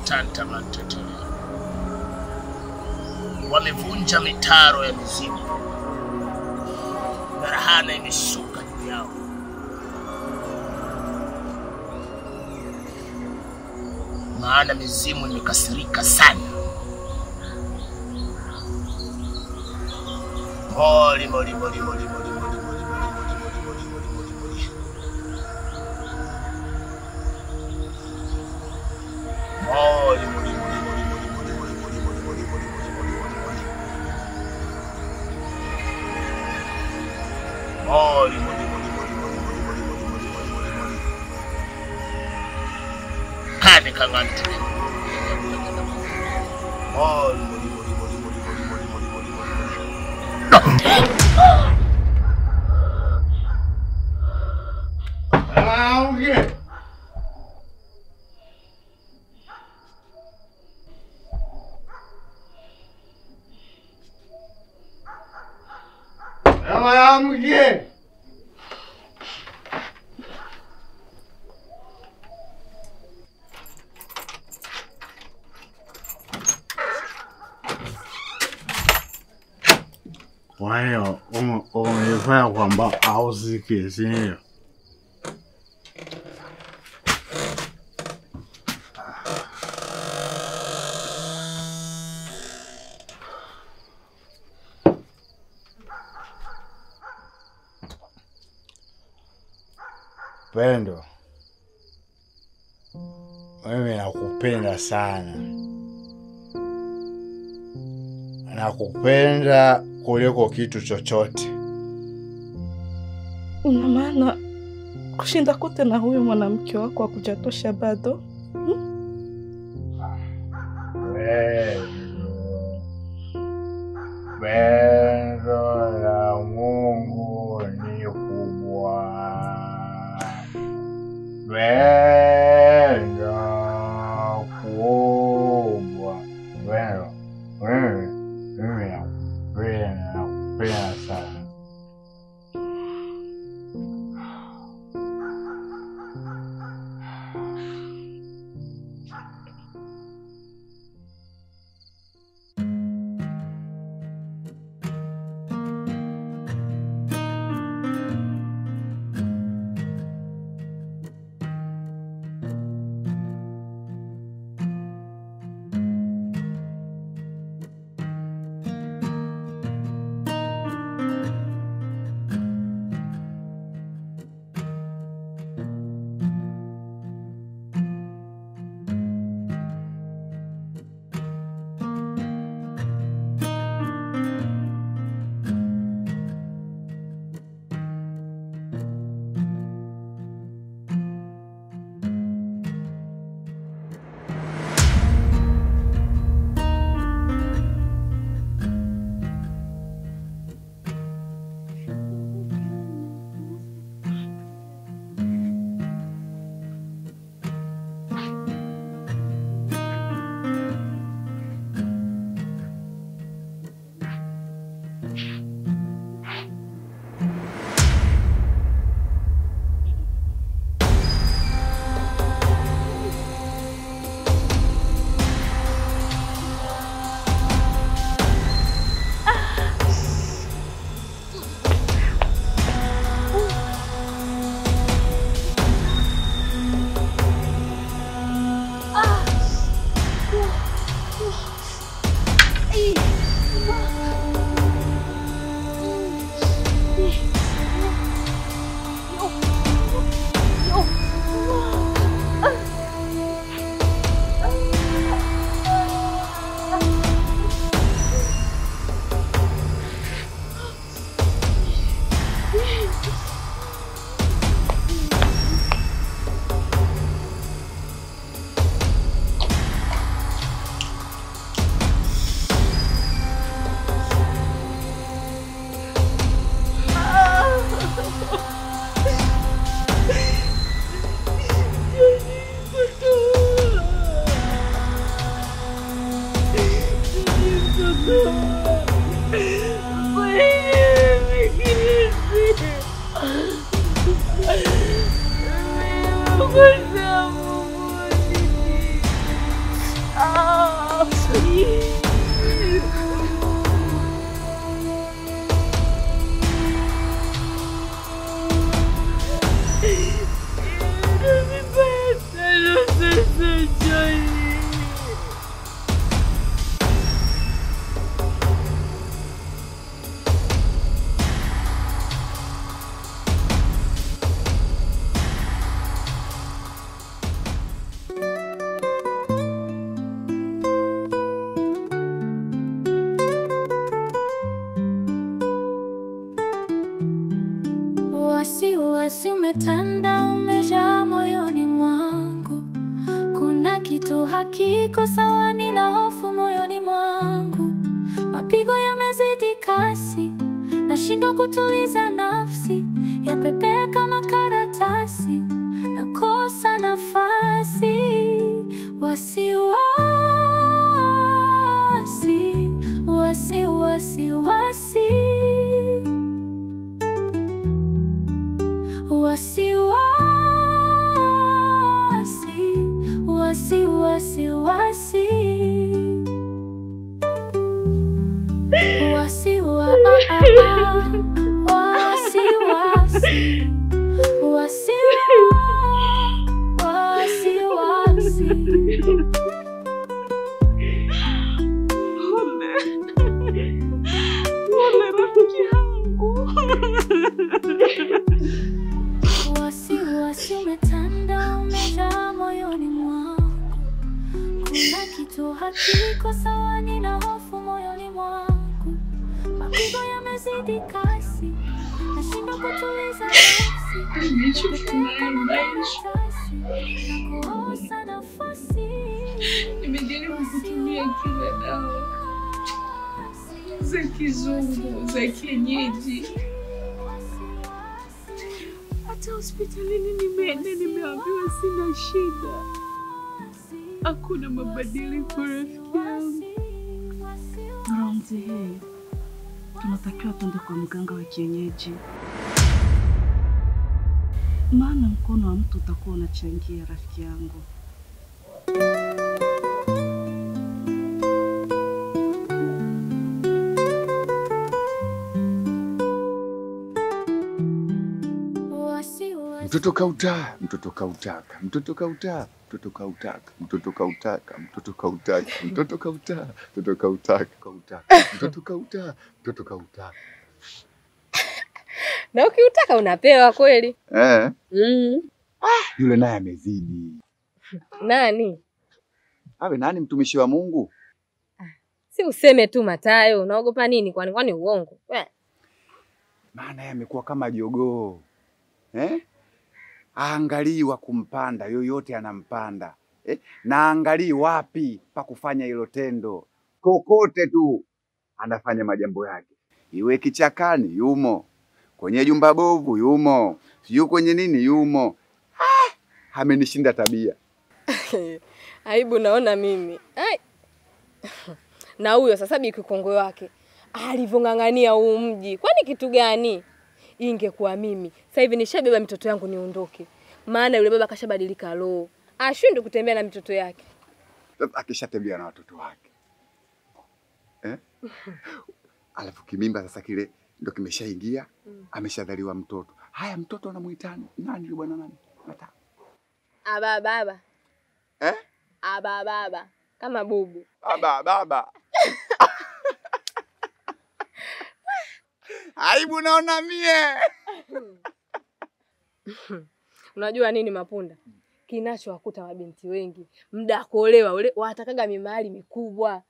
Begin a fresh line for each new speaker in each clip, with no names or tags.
tanta matete. Wamevunja mitaro ya mizimu. Rahana imeshuka juu yao. Maana mizimu imekasirika sana. Moli. Kane kangantu.
Kwa hiyo umefanya kwamba auzike, si ndio? Pendo, mimi nakupenda sana. Nakupenda kuliko kitu chochote.
Una maana kushinda kote na huyu mwanamke wako hakujatosha bado?
Pendo la Mungu ni kubwa. Pendo kubwa. Mimi nakupenda sana.
hakiko sawa, nina hofu moyoni mwangu. Mapigo yamezidi kasi, nashindwa kutuliza nafsi, yapepea kama karatasi, nakosa nafasi. Wasiwasi, wasiwasi, wasi, wasiwasi, wasiwasi, wasi, wasiwasi umetanda, umejaa moyoni mwangu. Kuna kitu hakiko sawa, nina hofu moyoni mwangu. Mapigo yamezidi kasi, nashindwa kutuliza nafsi, nakosa nafasi.
Nimejaribu kutumia kila dawa za kizungu, za kienyeji. Hata hospitalini nimeenda, nimeambiwa sina shida. Hakuna mabadiliko rafiki yangu.
Ramzi, hii tunatakiwa twende kwa mganga wa kienyeji, maana mkono wa mtu utakuwa unachangia rafiki yangu.
Mtoto kautaka, mtoto kautaka, mtoto kautaka, mtoto kautaka, mtoto kautaka, mtoto kautaka, mtoto kautaka, mtoto kautaka, mtoto kautaka, mtoto kautaka.
Na ukiutaka unapewa kweli?
Yule naye amezidi.
Nani?
Awe nani, mtumishi wa Mungu?
Si useme tu Matayo, unaogopa nini? Kwani uongo?
Maana yeye amekuwa kama jogoo. Aangalii wa kumpanda, yoyote anampanda. Na angalii wapi pa kufanya hilo tendo. Kokote tu anafanya majambo yake. Iwe kichakani yumo, kwenye jumba bovu yumo, sio kwenye nini yumo. Amenishinda tabia.
Aibu naona mimi. Na huyo sasa Bi Kikongwe wake alivongangania huu mji. Kwani kitu gani? Ingekuwa mimi sasa hivi nishabeba mitoto yangu niondoke. Maana yule baba kashabadilika roho. Ashindwe kutembea na mitoto yake.
Sasa akishatembea na watoto wake. Alafu kimimba sasa kile ndio kimeshaingia, ameshadhaliwa mtoto. Haya, mtoto anamuita nani yule bwana nani? Mata.
Aba baba. Aba baba. Kama bubu.
Aba baba. Aibu naona mie.
Unajua nini Mapunda? Kinachowakuta mabinti wengi, muda kuolewa ule watakaga mimali mikubwa.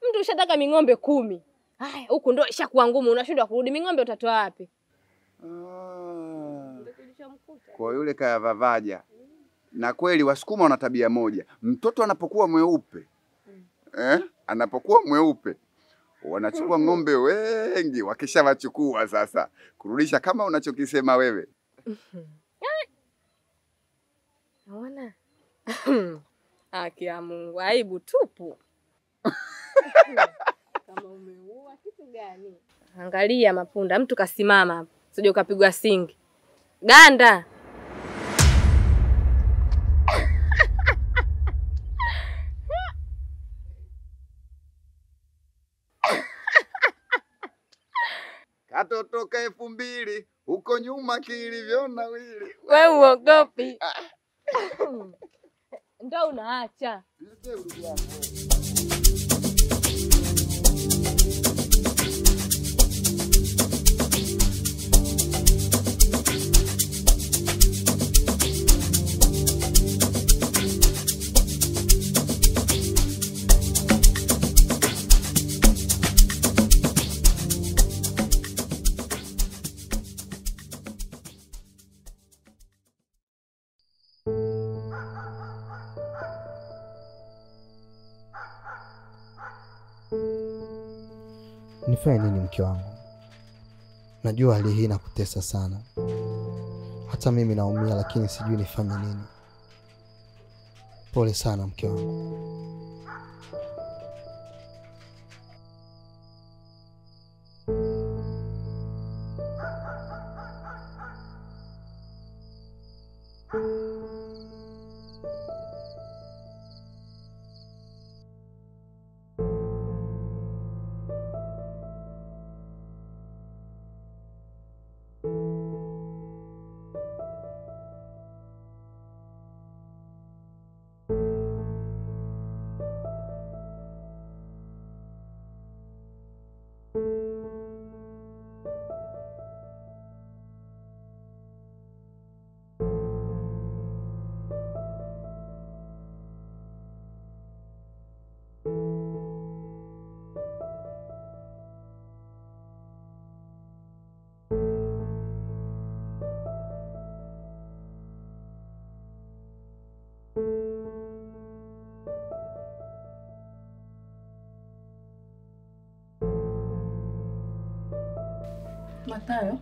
Mtu ushataka ming'ombe 10. Haya, huko ndo ishakuwa ngumu, unashindwa kurudi. Ming'ombe utatoa wapi?
Kwa yule kaya vavaja. Na kweli Wasukuma wana tabia moja. Mtoto anapokuwa mweupe, anapokuwa mweupe, wanachukua ng'ombe wengi, wakishawachukua sasa kurudisha kama unachokisema wewe.
Naona. Haki ya Mungu, aibu tupu. Kama umeua kitu gani? Angalia Mapunda, mtu kasimama hapo. Usije ukapigwa singi. Ganda.
Katotoka 2000 huko nyuma kilivyoona wili.
Wewe uogopi. Ndio unaacha.
Nifanye nini mke wangu? Najua hali hii inakutesa sana. Hata mimi naumia, lakini sijui nifanye nini. Pole sana mke wangu.
Matayo.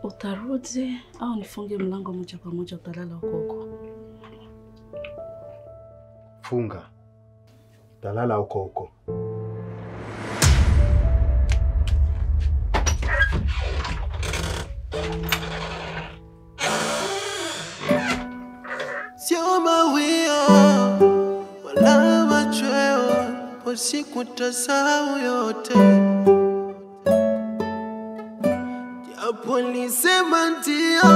Utarudi au nifunge mlango moja kwa moja utalala huko?
Funga. Utalala huko.
Sio mawio wala machweo, po siku tasahau yote. Japo nisema ndio,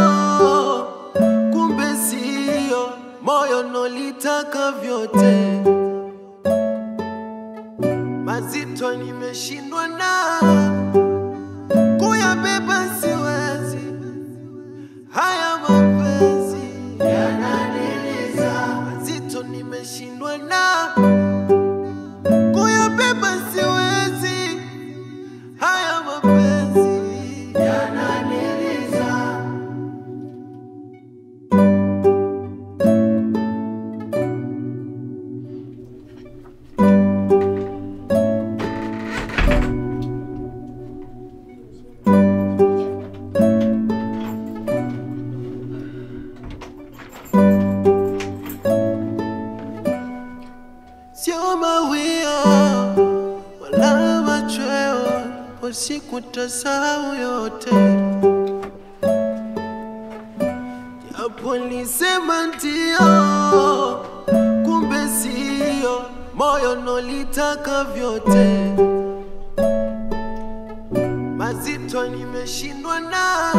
kumbe sio, moyo nolitaka vyote. Mazito nimeshindwa na kuyabeba, siwezi. Haya mapenzi yananiliza, mazito nimeshindwa na kuyabeba, siwezi. Haya mapenzi yananiliza. Sio mawio wala machweo, po siku tasahau yote. Japo nisema ndio, kumbe sio, moyo nolitaka vyote. Mazito nimeshindwa na